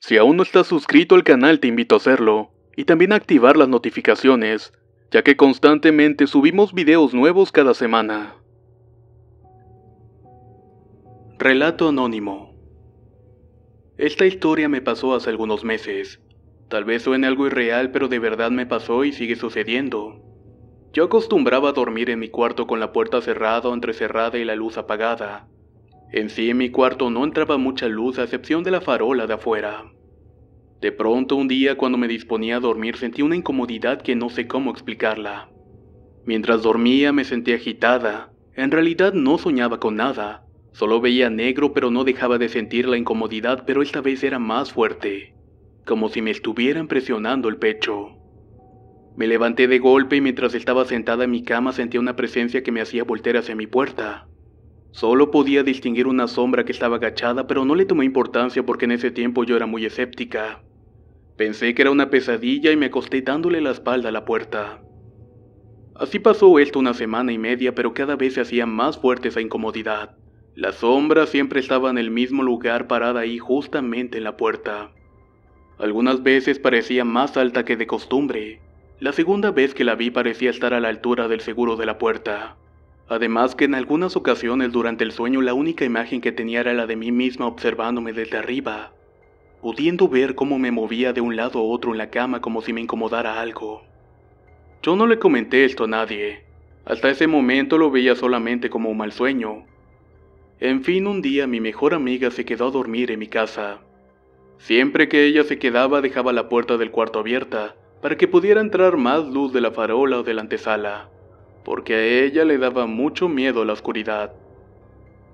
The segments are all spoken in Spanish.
Si aún no estás suscrito al canal te invito a hacerlo, y también a activar las notificaciones, ya que constantemente subimos videos nuevos cada semana. Relato anónimo. Esta historia me pasó hace algunos meses. Tal vez suene algo irreal, pero de verdad me pasó y sigue sucediendo. Yo acostumbraba a dormir en mi cuarto con la puerta cerrada o entrecerrada y la luz apagada. En sí en mi cuarto no entraba mucha luz a excepción de la farola de afuera. De pronto un día cuando me disponía a dormir sentí una incomodidad que no sé cómo explicarla. Mientras dormía me sentía agitada. En realidad no soñaba con nada. Solo veía negro pero no dejaba de sentir la incomodidad, pero esta vez era más fuerte. Como si me estuvieran presionando el pecho. Me levanté de golpe y mientras estaba sentada en mi cama sentía una presencia que me hacía voltear hacia mi puerta. Solo podía distinguir una sombra que estaba agachada, pero no le tomé importancia porque en ese tiempo yo era muy escéptica. Pensé que era una pesadilla y me acosté dándole la espalda a la puerta. Así pasó esto una semana y media, pero cada vez se hacía más fuerte esa incomodidad. La sombra siempre estaba en el mismo lugar, parada ahí justamente en la puerta. Algunas veces parecía más alta que de costumbre. La segunda vez que la vi parecía estar a la altura del seguro de la puerta. Además que en algunas ocasiones durante el sueño la única imagen que tenía era la de mí misma observándome desde arriba, pudiendo ver cómo me movía de un lado a otro en la cama como si me incomodara algo. Yo no le comenté esto a nadie. Hasta ese momento lo veía solamente como un mal sueño. En fin, un día mi mejor amiga se quedó a dormir en mi casa. Siempre que ella se quedaba dejaba la puerta del cuarto abierta, para que pudiera entrar más luz de la farola o de la antesala, porque a ella le daba mucho miedo la oscuridad.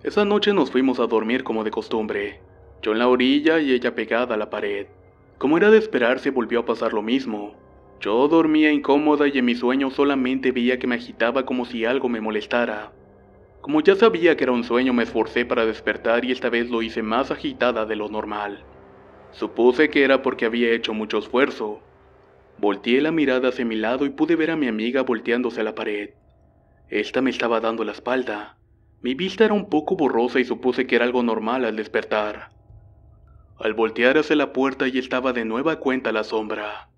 Esa noche nos fuimos a dormir como de costumbre, yo en la orilla y ella pegada a la pared. Como era de esperarse, volvió a pasar lo mismo. Yo dormía incómoda y en mi sueño solamente veía que me agitaba como si algo me molestara. Como ya sabía que era un sueño, me esforcé para despertar y esta vez lo hice más agitada de lo normal. Supuse que era porque había hecho mucho esfuerzo. Volteé la mirada hacia mi lado y pude ver a mi amiga volteándose a la pared. Esta me estaba dando la espalda. Mi vista era un poco borrosa y supuse que era algo normal al despertar. Al voltear hacia la puerta ya estaba de nueva cuenta la sombra.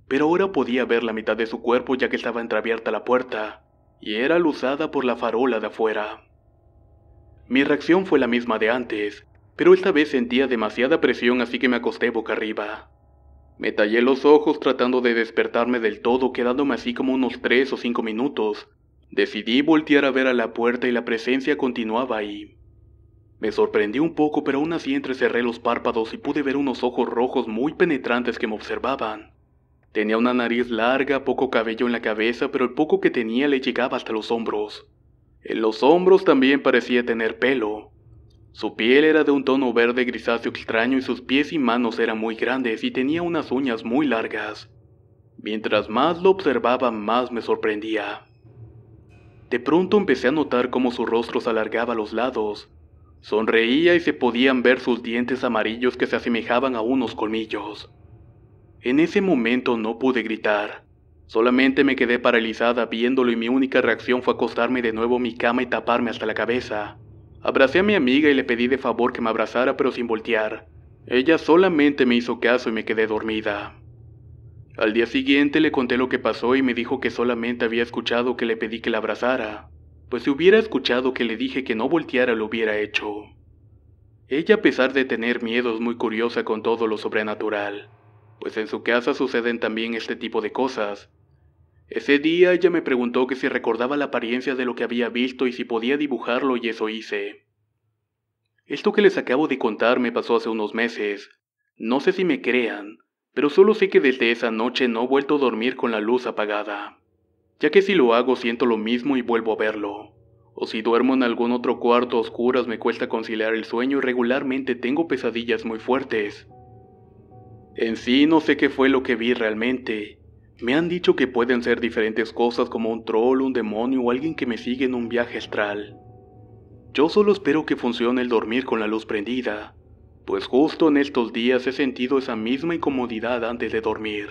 Pero ahora podía ver la mitad de su cuerpo ya que estaba entreabierta la puerta, y era luzada por la farola de afuera. Mi reacción fue la misma de antes, pero esta vez sentía demasiada presión así que me acosté boca arriba. Me tallé los ojos tratando de despertarme del todo, quedándome así como unos 3 o 5 minutos. Decidí voltear a ver a la puerta y la presencia continuaba ahí. Me sorprendí un poco, pero aún así entrecerré los párpados y pude ver unos ojos rojos muy penetrantes que me observaban. Tenía una nariz larga, poco cabello en la cabeza, pero el poco que tenía le llegaba hasta los hombros. En los hombros también parecía tener pelo. Su piel era de un tono verde grisáceo extraño y sus pies y manos eran muy grandes y tenía unas uñas muy largas. Mientras más lo observaba, más me sorprendía. De pronto empecé a notar cómo su rostro se alargaba a los lados. Sonreía y se podían ver sus dientes amarillos que se asemejaban a unos colmillos. En ese momento no pude gritar. Solamente me quedé paralizada viéndolo y mi única reacción fue acostarme de nuevo en mi cama y taparme hasta la cabeza. Abracé a mi amiga y le pedí de favor que me abrazara pero sin voltear. Ella solamente me hizo caso y me quedé dormida. Al día siguiente le conté lo que pasó y me dijo que solamente había escuchado que le pedí que la abrazara, pues si hubiera escuchado que le dije que no volteara lo hubiera hecho. Ella, a pesar de tener miedo, es muy curiosa con todo lo sobrenatural, pues en su casa suceden también este tipo de cosas. Ese día ella me preguntó que si recordaba la apariencia de lo que había visto y si podía dibujarlo, y eso hice. Esto que les acabo de contar me pasó hace unos meses. No sé si me crean, pero solo sé que desde esa noche no he vuelto a dormir con la luz apagada, ya que si lo hago siento lo mismo y vuelvo a verlo. O si duermo en algún otro cuarto a oscuras me cuesta conciliar el sueño y regularmente tengo pesadillas muy fuertes. En sí no sé qué fue lo que vi realmente. Me han dicho que pueden ser diferentes cosas como un troll, un demonio o alguien que me sigue en un viaje astral. Yo solo espero que funcione el dormir con la luz prendida, pues justo en estos días he sentido esa misma incomodidad antes de dormir.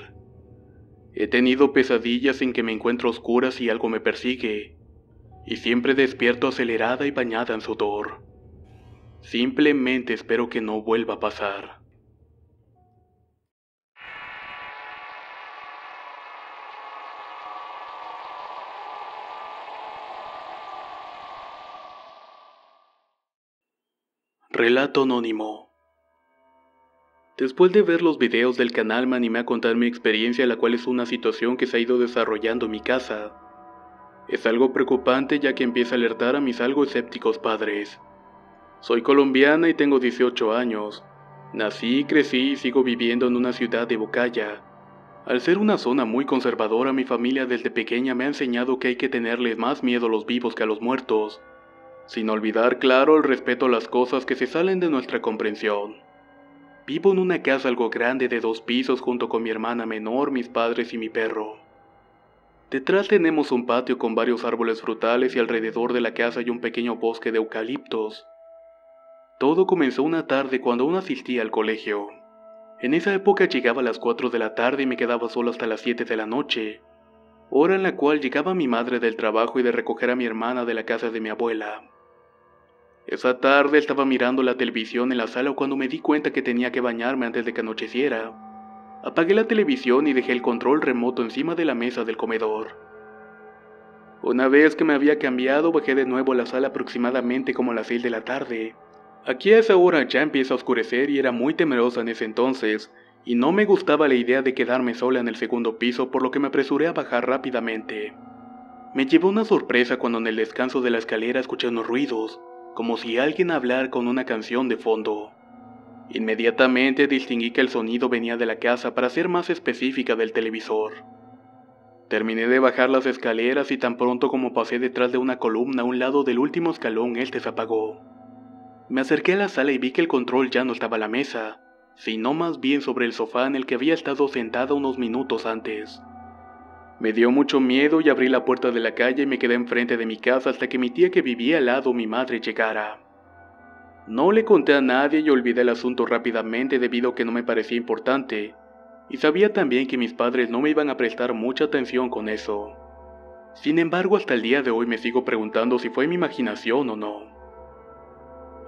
He tenido pesadillas en que me encuentro a oscuras y algo me persigue, y siempre despierto acelerada y bañada en sudor. Simplemente espero que no vuelva a pasar. Relato anónimo. Después de ver los videos del canal me animé a contar mi experiencia, la cual es una situación que se ha ido desarrollando en mi casa. Es algo preocupante ya que empieza a alertar a mis algo escépticos padres. Soy colombiana y tengo 18 años. Nací, crecí y sigo viviendo en una ciudad de Bocaya. Al ser una zona muy conservadora, mi familia desde pequeña me ha enseñado que hay que tenerles más miedo a los vivos que a los muertos. Sin olvidar, claro, el respeto a las cosas que se salen de nuestra comprensión. Vivo en una casa algo grande de 2 pisos junto con mi hermana menor, mis padres y mi perro. Detrás tenemos un patio con varios árboles frutales y alrededor de la casa hay un pequeño bosque de eucaliptos. Todo comenzó una tarde cuando aún asistía al colegio. En esa época llegaba a las 4 de la tarde y me quedaba solo hasta las 7 de la noche, hora en la cual llegaba mi madre del trabajo y de recoger a mi hermana de la casa de mi abuela. Esa tarde estaba mirando la televisión en la sala cuando me di cuenta que tenía que bañarme antes de que anocheciera. Apagué la televisión y dejé el control remoto encima de la mesa del comedor. Una vez que me había cambiado, bajé de nuevo a la sala aproximadamente como a las 6 de la tarde. Aquí a esa hora ya empieza a oscurecer y era muy temerosa en ese entonces, y no me gustaba la idea de quedarme sola en el segundo piso, por lo que me apresuré a bajar rápidamente. Me llevó una sorpresa cuando en el descanso de la escalera escuché unos ruidos, como si alguien hablara con una canción de fondo. Inmediatamente distinguí que el sonido venía de la casa, para ser más específica del televisor. Terminé de bajar las escaleras y tan pronto como pasé detrás de una columna a un lado del último escalón, se apagó. Me acerqué a la sala y vi que el control ya no estaba a la mesa, sino más bien sobre el sofá en el que había estado sentada unos minutos antes. Me dio mucho miedo y abrí la puerta de la calle y me quedé enfrente de mi casa hasta que mi tía que vivía al lado, mi madre, llegara. No le conté a nadie y olvidé el asunto rápidamente debido a que no me parecía importante, y sabía también que mis padres no me iban a prestar mucha atención con eso. Sin embargo, hasta el día de hoy me sigo preguntando si fue mi imaginación o no.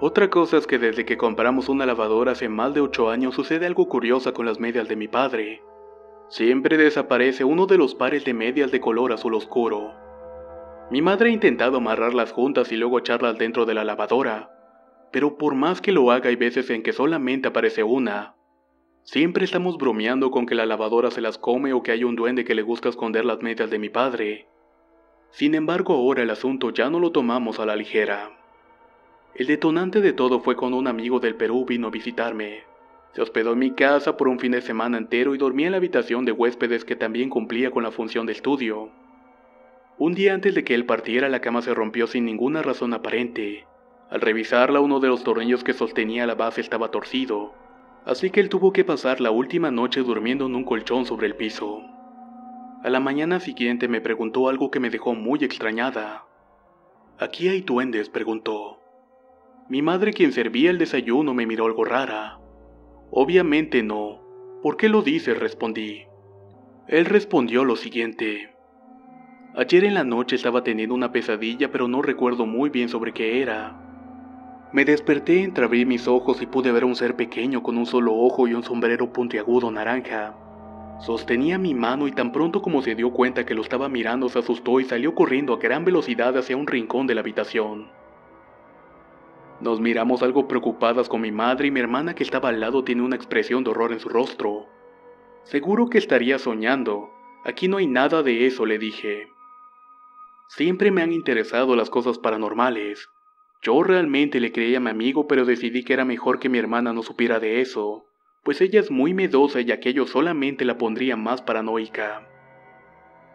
Otra cosa es que desde que compramos una lavadora hace más de 8 años sucede algo curioso con las medias de mi padre. Siempre desaparece uno de los pares de medias de color azul oscuro. Mi madre ha intentado amarrarlas juntas y luego echarlas dentro de la lavadora, pero por más que lo haga hay veces en que solamente aparece una. Siempre estamos bromeando con que la lavadora se las come o que hay un duende que le gusta esconder las medias de mi padre. Sin embargo, ahora el asunto ya no lo tomamos a la ligera. El detonante de todo fue cuando un amigo del Perú vino a visitarme. Se hospedó en mi casa por un fin de semana entero y dormí en la habitación de huéspedes que también cumplía con la función de estudio. Un día antes de que él partiera, la cama se rompió sin ninguna razón aparente. Al revisarla, uno de los tornillos que sostenía la base estaba torcido, así que él tuvo que pasar la última noche durmiendo en un colchón sobre el piso. A la mañana siguiente me preguntó algo que me dejó muy extrañada. ¿Aquí hay duendes?, preguntó. Mi madre, quien servía el desayuno, me miró algo rara. Obviamente no. ¿Por qué lo dices?, respondí. Él respondió lo siguiente. Ayer en la noche estaba teniendo una pesadilla, pero no recuerdo muy bien sobre qué era. Me desperté, entreabrí mis ojos y pude ver a un ser pequeño con un solo ojo y un sombrero puntiagudo naranja. Sostenía mi mano y tan pronto como se dio cuenta que lo estaba mirando se asustó y salió corriendo a gran velocidad hacia un rincón de la habitación. Nos miramos algo preocupadas con mi madre y mi hermana, que estaba al lado, tiene una expresión de horror en su rostro. Seguro que estaría soñando. Aquí no hay nada de eso, le dije. Siempre me han interesado las cosas paranormales. Yo realmente le creía a mi amigo, pero decidí que era mejor que mi hermana no supiera de eso, pues ella es muy miedosa y aquello solamente la pondría más paranoica.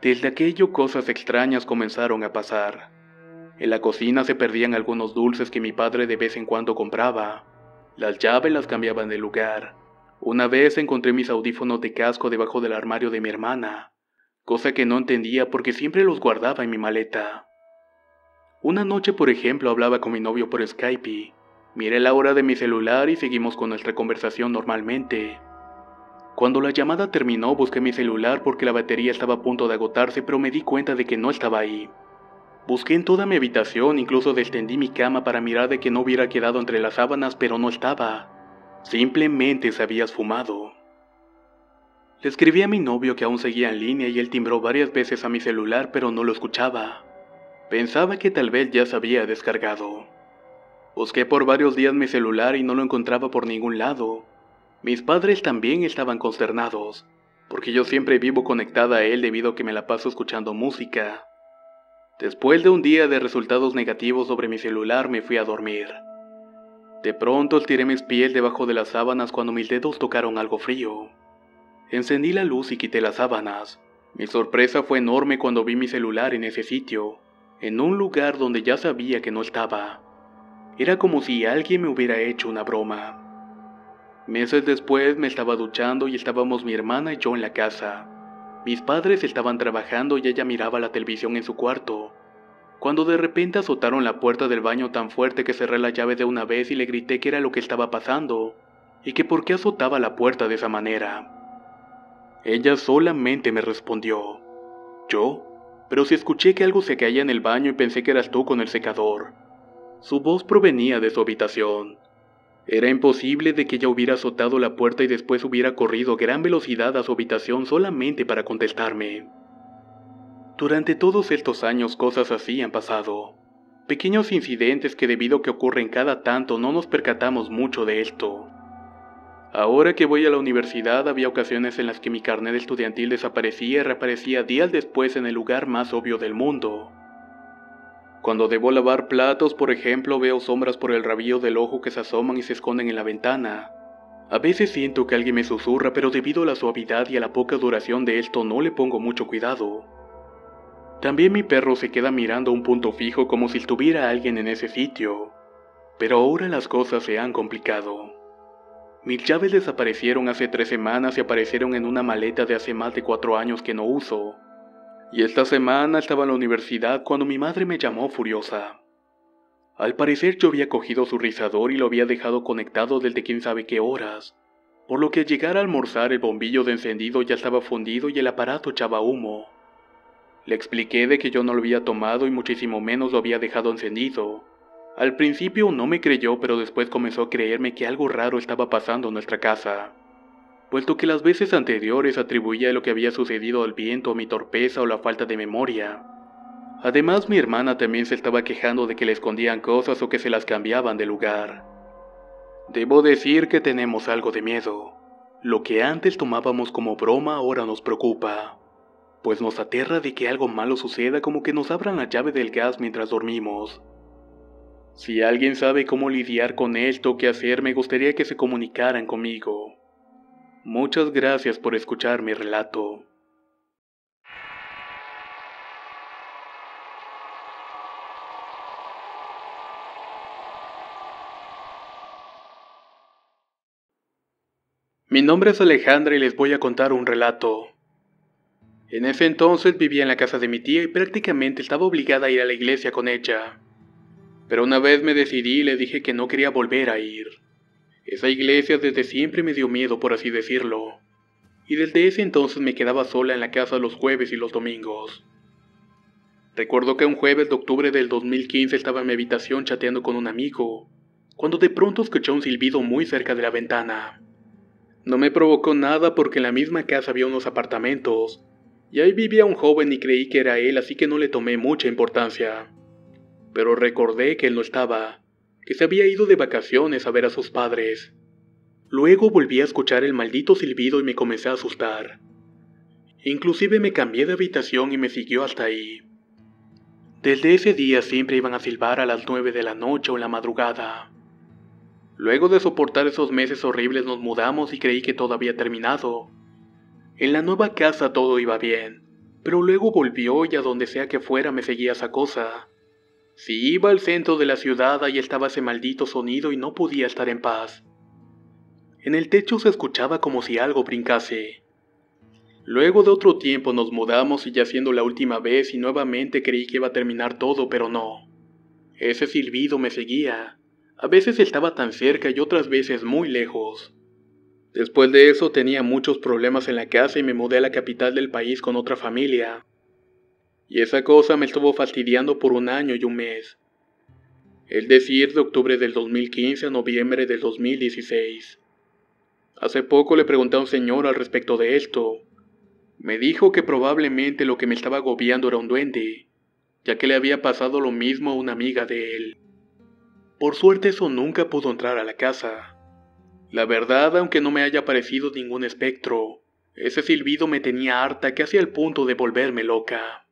Desde aquello cosas extrañas comenzaron a pasar. En la cocina se perdían algunos dulces que mi padre de vez en cuando compraba. Las llaves las cambiaban de lugar. Una vez encontré mis audífonos de casco debajo del armario de mi hermana, cosa que no entendía porque siempre los guardaba en mi maleta. Una noche, por ejemplo, hablaba con mi novio por Skype. Miré la hora de mi celular y seguimos con nuestra conversación normalmente. Cuando la llamada terminó, busqué mi celular porque la batería estaba a punto de agotarse, pero me di cuenta de que no estaba ahí. Busqué en toda mi habitación, incluso descendí mi cama para mirar de que no hubiera quedado entre las sábanas, pero no estaba. Simplemente se había esfumado. Le escribí a mi novio que aún seguía en línea y él timbró varias veces a mi celular, pero no lo escuchaba. Pensaba que tal vez ya se había descargado. Busqué por varios días mi celular y no lo encontraba por ningún lado. Mis padres también estaban consternados, porque yo siempre vivo conectada a él debido a que me la paso escuchando música. Después de un día de resultados negativos sobre mi celular, me fui a dormir. De pronto estiré mis pies debajo de las sábanas cuando mis dedos tocaron algo frío. Encendí la luz y quité las sábanas. Mi sorpresa fue enorme cuando vi mi celular en ese sitio, en un lugar donde ya sabía que no estaba. Era como si alguien me hubiera hecho una broma. Meses después me estaba duchando y estábamos mi hermana y yo en la casa. Mis padres estaban trabajando y ella miraba la televisión en su cuarto, cuando de repente azotaron la puerta del baño tan fuerte que cerré la llave de una vez y le grité qué era lo que estaba pasando, y que por qué azotaba la puerta de esa manera. Ella solamente me respondió, ¿yo? Pero si escuché que algo se caía en el baño y pensé que eras tú con el secador. Su voz provenía de su habitación. Era imposible de que ella hubiera azotado la puerta y después hubiera corrido a gran velocidad a su habitación solamente para contestarme. Durante todos estos años cosas así han pasado. Pequeños incidentes que debido a que ocurren cada tanto no nos percatamos mucho de esto. Ahora que voy a la universidad había ocasiones en las que mi carnet estudiantil desaparecía y reaparecía días después en el lugar más obvio del mundo. Cuando debo lavar platos, por ejemplo, veo sombras por el rabillo del ojo que se asoman y se esconden en la ventana. A veces siento que alguien me susurra, pero debido a la suavidad y a la poca duración de esto no le pongo mucho cuidado. También mi perro se queda mirando a un punto fijo como si estuviera alguien en ese sitio. Pero ahora las cosas se han complicado. Mis llaves desaparecieron hace 3 semanas y aparecieron en una maleta de hace más de 4 años que no uso. Y esta semana estaba en la universidad cuando mi madre me llamó furiosa. Al parecer yo había cogido su rizador y lo había dejado conectado desde quién sabe qué horas, por lo que al llegar a almorzar el bombillo de encendido ya estaba fundido y el aparato echaba humo. Le expliqué de que yo no lo había tomado y muchísimo menos lo había dejado encendido. Al principio no me creyó, pero después comenzó a creerme que algo raro estaba pasando en nuestra casa, puesto que las veces anteriores atribuía lo que había sucedido al viento, a mi torpeza o la falta de memoria. Además, mi hermana también se estaba quejando de que le escondían cosas o que se las cambiaban de lugar. Debo decir que tenemos algo de miedo. Lo que antes tomábamos como broma ahora nos preocupa, pues nos aterra de que algo malo suceda, como que nos abran la llave del gas mientras dormimos. Si alguien sabe cómo lidiar con esto o qué hacer, me gustaría que se comunicaran conmigo. Muchas gracias por escuchar mi relato. Mi nombre es Alejandra y les voy a contar un relato. En ese entonces vivía en la casa de mi tía y prácticamente estaba obligada a ir a la iglesia con ella. Pero una vez me decidí y le dije que no quería volver a ir. Esa iglesia desde siempre me dio miedo, por así decirlo. Y desde ese entonces me quedaba sola en la casa los jueves y los domingos. Recuerdo que un jueves de octubre del 2015 estaba en mi habitación chateando con un amigo, cuando de pronto escuché un silbido muy cerca de la ventana. No me provocó nada porque en la misma casa había unos apartamentos, y ahí vivía un joven y creí que era él, así que no le tomé mucha importancia. Pero recordé que él no estaba, que se había ido de vacaciones a ver a sus padres. Luego volví a escuchar el maldito silbido y me comencé a asustar. Inclusive me cambié de habitación y me siguió hasta ahí. Desde ese día siempre iban a silbar a las 9 de la noche o en la madrugada. Luego de soportar esos meses horribles nos mudamos y creí que todo había terminado. En la nueva casa todo iba bien, pero luego volvió y a donde sea que fuera me seguía esa cosa. Si iba al centro de la ciudad, ahí estaba ese maldito sonido y no podía estar en paz. En el techo se escuchaba como si algo brincase. Luego de otro tiempo nos mudamos y ya siendo la última vez y nuevamente creí que iba a terminar todo, pero no. Ese silbido me seguía. A veces estaba tan cerca y otras veces muy lejos. Después de eso tenía muchos problemas en la casa y me mudé a la capital del país con otra familia. Y esa cosa me estuvo fastidiando por 1 año y 1 mes. Es decir, de octubre del 2015 a noviembre del 2016. Hace poco le pregunté a un señor al respecto de esto. Me dijo que probablemente lo que me estaba agobiando era un duende, ya que le había pasado lo mismo a una amiga de él. Por suerte eso nunca pudo entrar a la casa. La verdad, aunque no me haya parecido ningún espectro, ese silbido me tenía harta casi al punto de volverme loca.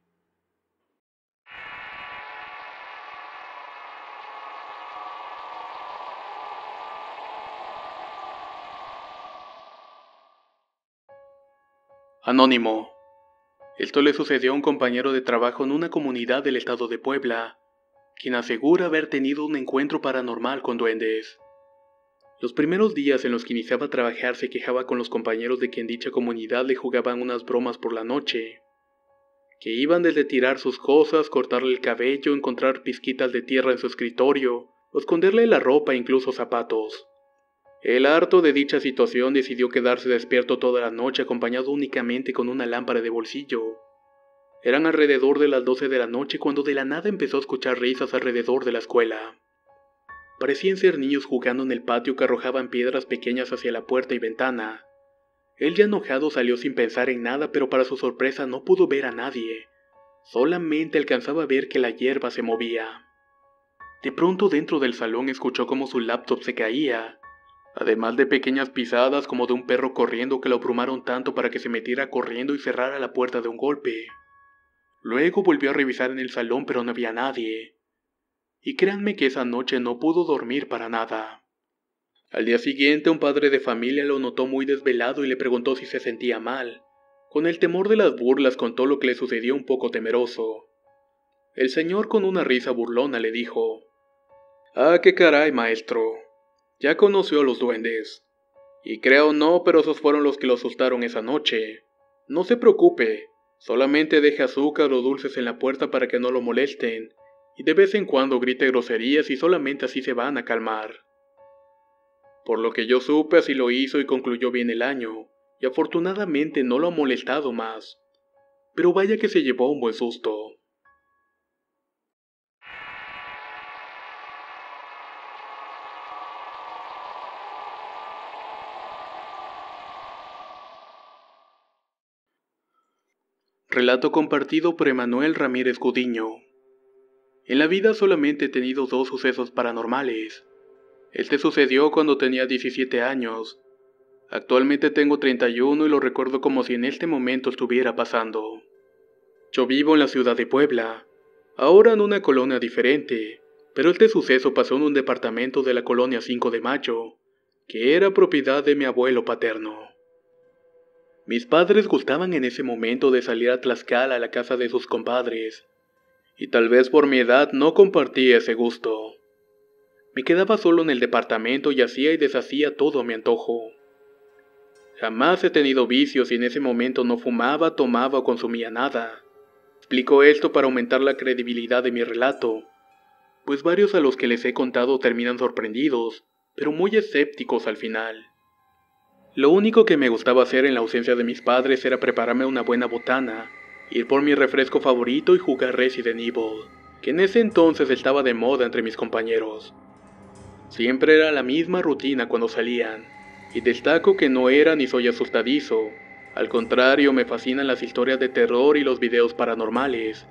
Anónimo. Esto le sucedió a un compañero de trabajo en una comunidad del estado de Puebla, quien asegura haber tenido un encuentro paranormal con duendes. Los primeros días en los que iniciaba a trabajar se quejaba con los compañeros de que en dicha comunidad le jugaban unas bromas por la noche, que iban desde tirar sus cosas, cortarle el cabello, encontrar pizquitas de tierra en su escritorio, o esconderle la ropa e incluso zapatos. El harto de dicha situación decidió quedarse despierto toda la noche acompañado únicamente con una lámpara de bolsillo. Eran alrededor de las 12 de la noche cuando de la nada empezó a escuchar risas alrededor de la escuela. Parecían ser niños jugando en el patio que arrojaban piedras pequeñas hacia la puerta y ventana. Él ya enojado salió sin pensar en nada, pero para su sorpresa no pudo ver a nadie. Solamente alcanzaba a ver que la hierba se movía. De pronto dentro del salón escuchó como su laptop se caía, además de pequeñas pisadas como de un perro corriendo que lo abrumaron tanto para que se metiera corriendo y cerrara la puerta de un golpe. Luego volvió a revisar en el salón pero no había nadie. Y créanme que esa noche no pudo dormir para nada. Al día siguiente un padre de familia lo notó muy desvelado y le preguntó si se sentía mal. Con el temor de las burlas contó lo que le sucedió un poco temeroso. El señor con una risa burlona le dijo: «Ah, qué caray, maestro. Ya conoció a los duendes. Y crea o no, pero esos fueron los que lo asustaron esa noche. No se preocupe, solamente deje azúcar o dulces en la puerta para que no lo molesten, y de vez en cuando grite groserías y solamente así se van a calmar». Por lo que yo supe, así lo hizo y concluyó bien el año, y afortunadamente no lo ha molestado más. Pero vaya que se llevó un buen susto. Relato compartido por Emanuel Ramírez Gudiño. En la vida solamente he tenido 2 sucesos paranormales. Este sucedió cuando tenía 17 años. Actualmente tengo 31 y lo recuerdo como si en este momento estuviera pasando. Yo vivo en la ciudad de Puebla, ahora en una colonia diferente, pero este suceso pasó en un departamento de la colonia 5 de Mayo, que era propiedad de mi abuelo paterno. Mis padres gustaban en ese momento de salir a Tlaxcala a la casa de sus compadres, y tal vez por mi edad no compartía ese gusto. Me quedaba solo en el departamento y hacía y deshacía todo a mi antojo. Jamás he tenido vicios y en ese momento no fumaba, tomaba o consumía nada. Explico esto para aumentar la credibilidad de mi relato, pues varios a los que les he contado terminan sorprendidos, pero muy escépticos al final. Lo único que me gustaba hacer en la ausencia de mis padres era prepararme una buena botana, ir por mi refresco favorito y jugar Resident Evil, que en ese entonces estaba de moda entre mis compañeros. Siempre era la misma rutina cuando salían, y destaco que no era ni soy asustadizo. Al contrario, me fascinan las historias de terror y los videos paranormales.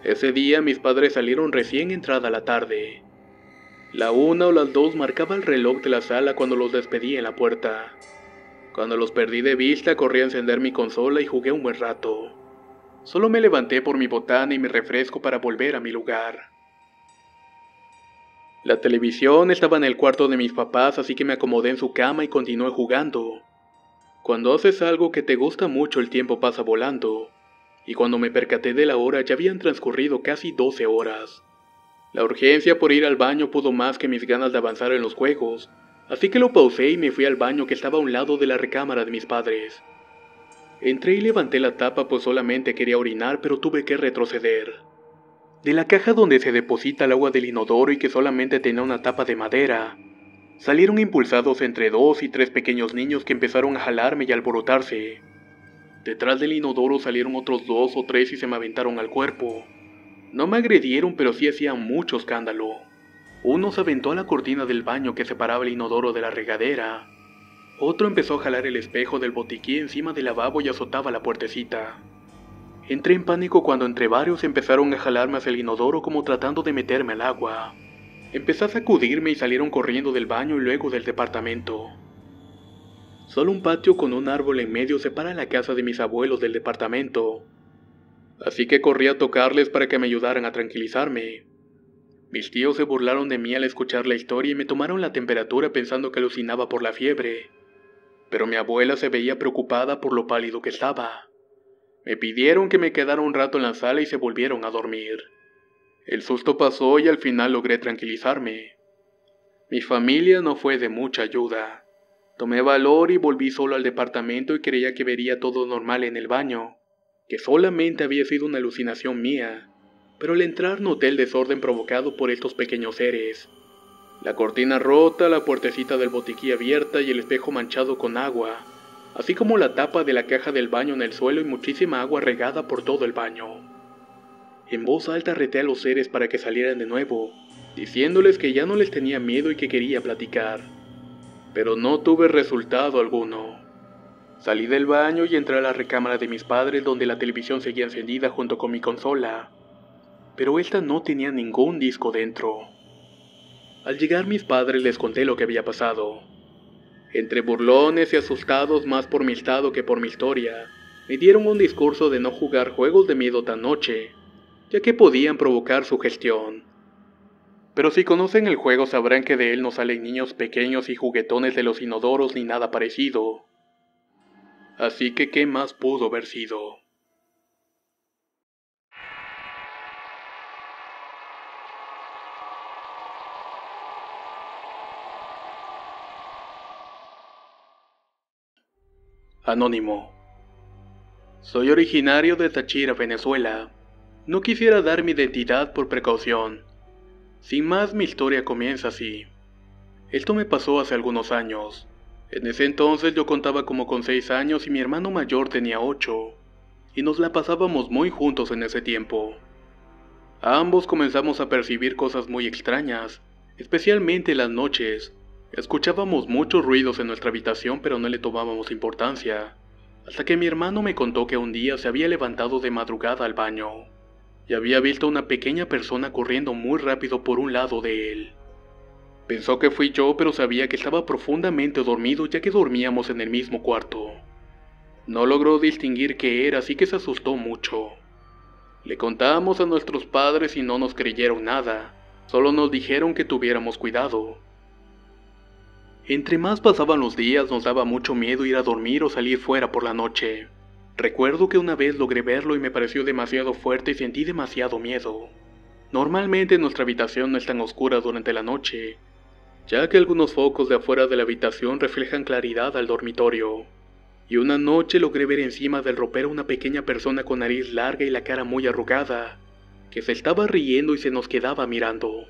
Ese día mis padres salieron recién entrada la tarde. La 1 o las 2 marcaba el reloj de la sala cuando los despedí en la puerta. Cuando los perdí de vista, corrí a encender mi consola y jugué un buen rato. Solo me levanté por mi botana y mi refresco para volver a mi lugar. La televisión estaba en el cuarto de mis papás, así que me acomodé en su cama y continué jugando. Cuando haces algo que te gusta mucho, el tiempo pasa volando, y cuando me percaté de la hora ya habían transcurrido casi 12 horas. La urgencia por ir al baño pudo más que mis ganas de avanzar en los juegos, así que lo pausé y me fui al baño que estaba a un lado de la recámara de mis padres. Entré y levanté la tapa pues solamente quería orinar, pero tuve que retroceder. De la caja donde se deposita el agua del inodoro y que solamente tenía una tapa de madera, salieron impulsados entre 2 y 3 pequeños niños que empezaron a jalarme y a alborotarse. Detrás del inodoro salieron otros 2 o 3 y se me aventaron al cuerpo. No me agredieron, pero sí hacían mucho escándalo. Uno se aventó a la cortina del baño que separaba el inodoro de la regadera. Otro empezó a jalar el espejo del botiquín encima del lavabo y azotaba la puertecita. Entré en pánico cuando entre varios empezaron a jalarme hacia el inodoro como tratando de meterme al agua. Empecé a sacudirme y salieron corriendo del baño y luego del departamento. Solo un patio con un árbol en medio separa la casa de mis abuelos del departamento. Así que corrí a tocarles para que me ayudaran a tranquilizarme. Mis tíos se burlaron de mí al escuchar la historia y me tomaron la temperatura pensando que alucinaba por la fiebre. Pero mi abuela se veía preocupada por lo pálido que estaba. Me pidieron que me quedara un rato en la sala y se volvieron a dormir. El susto pasó y al final logré tranquilizarme. Mi familia no fue de mucha ayuda. Tomé valor y volví solo al departamento y creía que vería todo normal en el baño, que solamente había sido una alucinación mía, pero al entrar noté el desorden provocado por estos pequeños seres. La cortina rota, la puertecita del botiquín abierta y el espejo manchado con agua, así como la tapa de la caja del baño en el suelo y muchísima agua regada por todo el baño. En voz alta reté a los seres para que salieran de nuevo, diciéndoles que ya no les tenía miedo y que quería platicar. Pero no tuve resultado alguno. Salí del baño y entré a la recámara de mis padres donde la televisión seguía encendida junto con mi consola, pero esta no tenía ningún disco dentro. Al llegar mis padres les conté lo que había pasado. Entre burlones y asustados más por mi estado que por mi historia, me dieron un discurso de no jugar juegos de miedo tan noche, ya que podían provocar sugestión. Pero si conocen el juego sabrán que de él no salen niños pequeños y juguetones de los inodoros ni nada parecido. Así que ¿qué más pudo haber sido? Anónimo. Soy originario de Táchira, Venezuela. No quisiera dar mi identidad por precaución. Sin más, mi historia comienza así. Esto me pasó hace algunos años. En ese entonces yo contaba como con 6 años y mi hermano mayor tenía 8, y nos la pasábamos muy juntos en ese tiempo. Ambos comenzamos a percibir cosas muy extrañas, especialmente en las noches. Escuchábamos muchos ruidos en nuestra habitación pero no le tomábamos importancia, hasta que mi hermano me contó que un día se había levantado de madrugada al baño, y había visto a una pequeña persona corriendo muy rápido por un lado de él. Pensó que fui yo, pero sabía que estaba profundamente dormido ya que dormíamos en el mismo cuarto. No logró distinguir qué era, así que se asustó mucho. Le contamos a nuestros padres y no nos creyeron nada, solo nos dijeron que tuviéramos cuidado. Entre más pasaban los días nos daba mucho miedo ir a dormir o salir fuera por la noche. Recuerdo que una vez logré verlo y me pareció demasiado fuerte y sentí demasiado miedo. Normalmente nuestra habitación no es tan oscura durante la noche, ya que algunos focos de afuera de la habitación reflejan claridad al dormitorio. Y una noche logré ver encima del ropero una pequeña persona con nariz larga y la cara muy arrugada, que se estaba riendo y se nos quedaba mirando.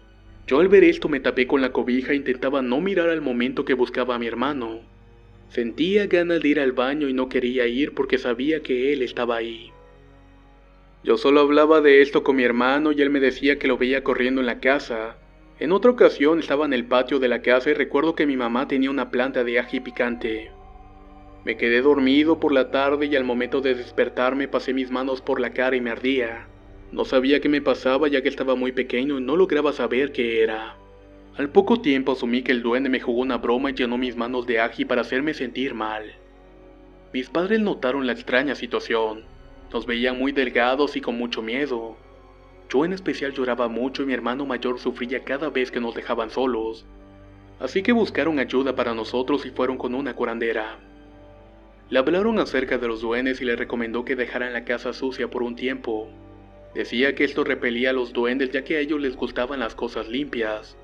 Yo al ver esto me tapé con la cobija e intentaba no mirar al momento que buscaba a mi hermano. Sentía ganas de ir al baño y no quería ir porque sabía que él estaba ahí. Yo solo hablaba de esto con mi hermano y él me decía que lo veía corriendo en la casa. En otra ocasión estaba en el patio de la casa y recuerdo que mi mamá tenía una planta de ají picante. Me quedé dormido por la tarde y al momento de despertarme pasé mis manos por la cara y me ardía. No sabía qué me pasaba ya que estaba muy pequeño y no lograba saber qué era. Al poco tiempo asumí que el duende me jugó una broma y llenó mis manos de ají para hacerme sentir mal. Mis padres notaron la extraña situación. Nos veían muy delgados y con mucho miedo. Yo en especial lloraba mucho y mi hermano mayor sufría cada vez que nos dejaban solos. Así que buscaron ayuda para nosotros y fueron con una curandera. Le hablaron acerca de los duendes y le recomendó que dejaran la casa sucia por un tiempo. Decía que esto repelía a los duendes ya que a ellos les gustaban las cosas limpias.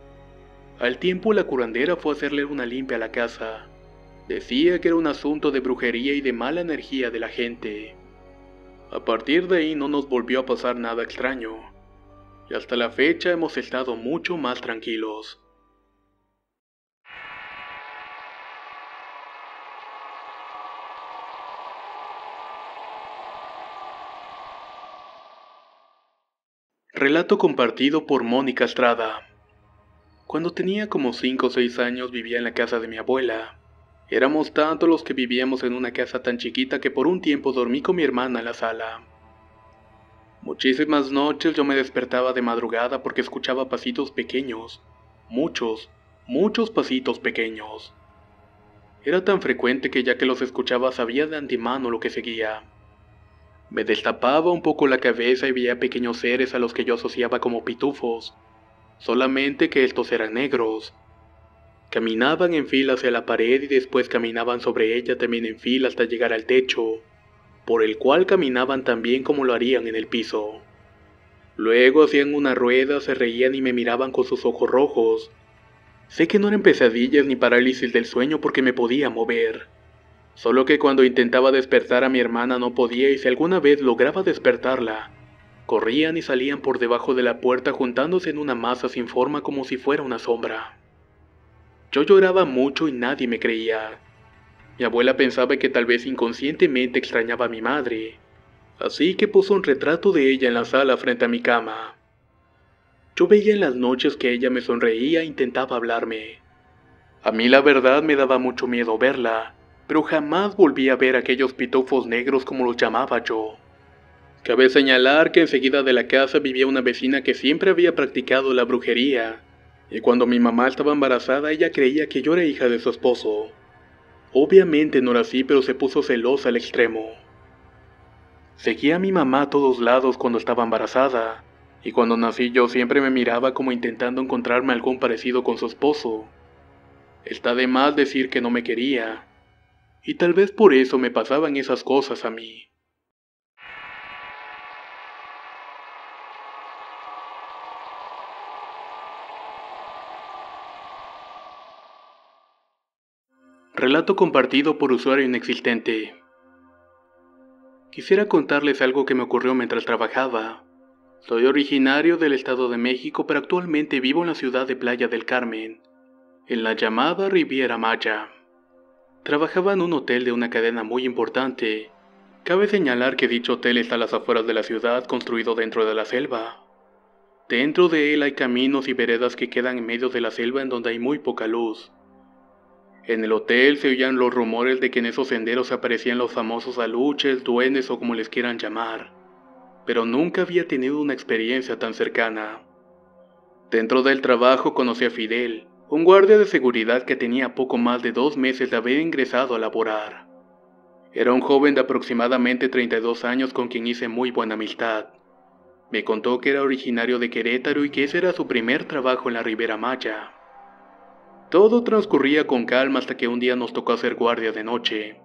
Al tiempo la curandera fue a hacerle una limpia a la casa. Decía que era un asunto de brujería y de mala energía de la gente. A partir de ahí no nos volvió a pasar nada extraño. Y hasta la fecha hemos estado mucho más tranquilos. Relato compartido por Mónica Estrada. Cuando tenía como 5 o 6 años vivía en la casa de mi abuela. Éramos tantos los que vivíamos en una casa tan chiquita que por un tiempo dormí con mi hermana en la sala. Muchísimas noches yo me despertaba de madrugada porque escuchaba pasitos pequeños, muchos pasitos pequeños. Era tan frecuente que ya que los escuchaba sabía de antemano lo que seguía. Me destapaba un poco la cabeza y veía pequeños seres a los que yo asociaba como pitufos, solamente que estos eran negros. Caminaban en fila hacia la pared y después caminaban sobre ella también en fila hasta llegar al techo, por el cual caminaban tan bien como lo harían en el piso. Luego hacían una rueda, se reían y me miraban con sus ojos rojos. Sé que no eran pesadillas ni parálisis del sueño porque me podía mover. Solo que cuando intentaba despertar a mi hermana no podía y si alguna vez lograba despertarla, corrían y salían por debajo de la puerta juntándose en una masa sin forma como si fuera una sombra. Yo lloraba mucho y nadie me creía. Mi abuela pensaba que tal vez inconscientemente extrañaba a mi madre, así que puso un retrato de ella en la sala frente a mi cama. Yo veía en las noches que ella me sonreía e intentaba hablarme. A mí la verdad me daba mucho miedo verla, pero jamás volví a ver aquellos pitufos negros como los llamaba yo. Cabe señalar que enseguida de la casa vivía una vecina que siempre había practicado la brujería, y cuando mi mamá estaba embarazada ella creía que yo era hija de su esposo. Obviamente no era así, pero se puso celosa al extremo. Seguía a mi mamá a todos lados cuando estaba embarazada, y cuando nací yo siempre me miraba como intentando encontrarme algún parecido con su esposo. Está de más decir que no me quería, y tal vez por eso me pasaban esas cosas a mí. Relato compartido por usuario inexistente. Quisiera contarles algo que me ocurrió mientras trabajaba. Soy originario del Estado de México, pero actualmente vivo en la ciudad de Playa del Carmen, en la llamada Riviera Maya. Trabajaba en un hotel de una cadena muy importante. Cabe señalar que dicho hotel está a las afueras de la ciudad, construido dentro de la selva. Dentro de él hay caminos y veredas que quedan en medio de la selva en donde hay muy poca luz. En el hotel se oían los rumores de que en esos senderos aparecían los famosos aluches, duendes o como les quieran llamar, pero nunca había tenido una experiencia tan cercana. Dentro del trabajo conocí a Fidel, un guardia de seguridad que tenía poco más de 2 meses de haber ingresado a laborar. Era un joven de aproximadamente 32 años con quien hice muy buena amistad. Me contó que era originario de Querétaro y que ese era su primer trabajo en la Riviera Maya. Todo transcurría con calma hasta que un día nos tocó hacer guardia de noche.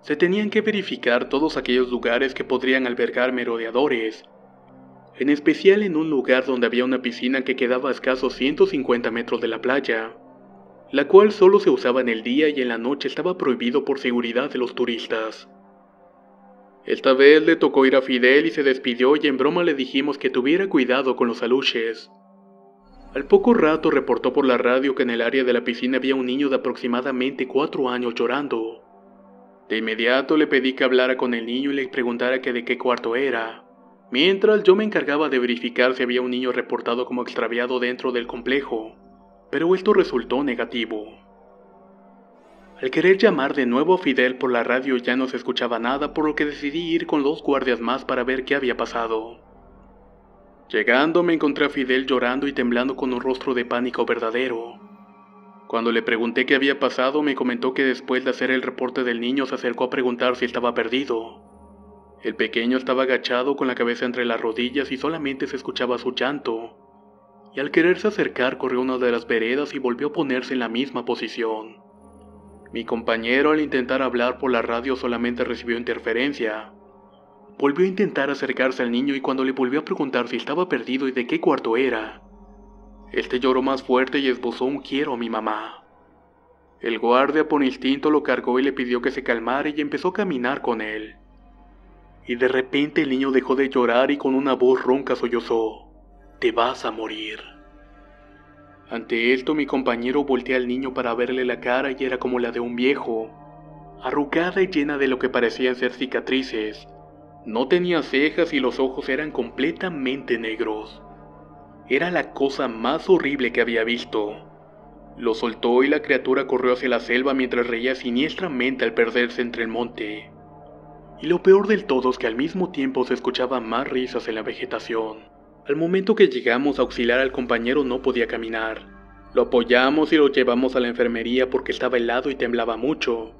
Se tenían que verificar todos aquellos lugares que podrían albergar merodeadores, en especial en un lugar donde había una piscina que quedaba a escasos 150 metros de la playa, la cual solo se usaba en el día y en la noche estaba prohibido por seguridad de los turistas. Esta vez le tocó ir a Fidel y se despidió y en broma le dijimos que tuviera cuidado con los aluches. Al poco rato reportó por la radio que en el área de la piscina había un niño de aproximadamente 4 años llorando. De inmediato le pedí que hablara con el niño y le preguntara que de qué cuarto era, mientras yo me encargaba de verificar si había un niño reportado como extraviado dentro del complejo, pero esto resultó negativo. Al querer llamar de nuevo a Fidel por la radio ya no se escuchaba nada, por lo que decidí ir con 2 guardias más para ver qué había pasado. Llegando me encontré a Fidel llorando y temblando con un rostro de pánico verdadero. Cuando le pregunté qué había pasado me comentó que después de hacer el reporte del niño se acercó a preguntar si estaba perdido. El pequeño estaba agachado con la cabeza entre las rodillas y solamente se escuchaba su llanto, y al quererse acercar corrió a una de las veredas y volvió a ponerse en la misma posición. Mi compañero al intentar hablar por la radio solamente recibió interferencia. Volvió a intentar acercarse al niño y cuando le volvió a preguntar si estaba perdido y de qué cuarto era, este lloró más fuerte y esbozó un quiero a mi mamá. El guardia por instinto lo cargó y le pidió que se calmara y empezó a caminar con él. Y de repente el niño dejó de llorar y con una voz ronca sollozó: «Te vas a morir». Ante esto mi compañero voltea al niño para verle la cara y era como la de un viejo, arrugada y llena de lo que parecían ser cicatrices. No tenía cejas y los ojos eran completamente negros. Era la cosa más horrible que había visto. Lo soltó y la criatura corrió hacia la selva mientras reía siniestramente al perderse entre el monte. Y lo peor del todo es que al mismo tiempo se escuchaban más risas en la vegetación. Al momento que llegamos a auxiliar al compañero no podía caminar. Lo apoyamos y lo llevamos a la enfermería porque estaba helado y temblaba mucho.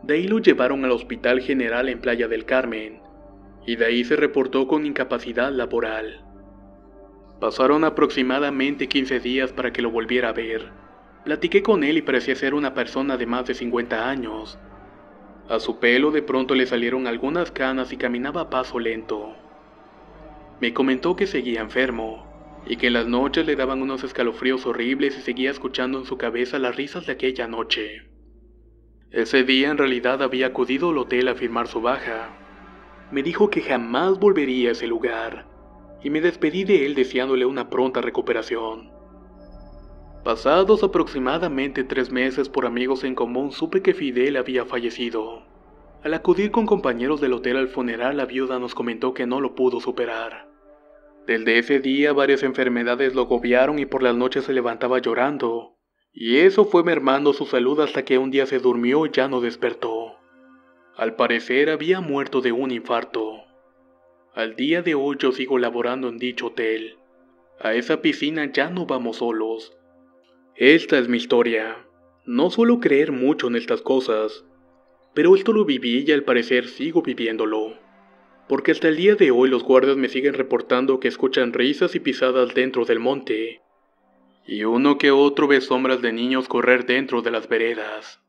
De ahí lo llevaron al Hospital General en Playa del Carmen, y de ahí se reportó con incapacidad laboral. Pasaron aproximadamente 15 días para que lo volviera a ver. Platiqué con él y parecía ser una persona de más de 50 años. A su pelo de pronto le salieron algunas canas y caminaba a paso lento. Me comentó que seguía enfermo, y que en las noches le daban unos escalofríos horribles y seguía escuchando en su cabeza las risas de aquella noche. Ese día en realidad había acudido al hotel a firmar su baja. Me dijo que jamás volvería a ese lugar, y me despedí de él deseándole una pronta recuperación. Pasados aproximadamente 3 meses por amigos en común supe que Fidel había fallecido. Al acudir con compañeros del hotel al funeral, la viuda nos comentó que no lo pudo superar. Desde ese día varias enfermedades lo agobiaron y por las noches se levantaba llorando, y eso fue mermando su salud hasta que un día se durmió y ya no despertó. Al parecer había muerto de un infarto. Al día de hoy yo sigo laborando en dicho hotel. A esa piscina ya no vamos solos. Esta es mi historia. No suelo creer mucho en estas cosas, pero esto lo viví y al parecer sigo viviéndolo. Porque hasta el día de hoy los guardias me siguen reportando que escuchan risas y pisadas dentro del monte. Y uno que otro ve sombras de niños correr dentro de las veredas.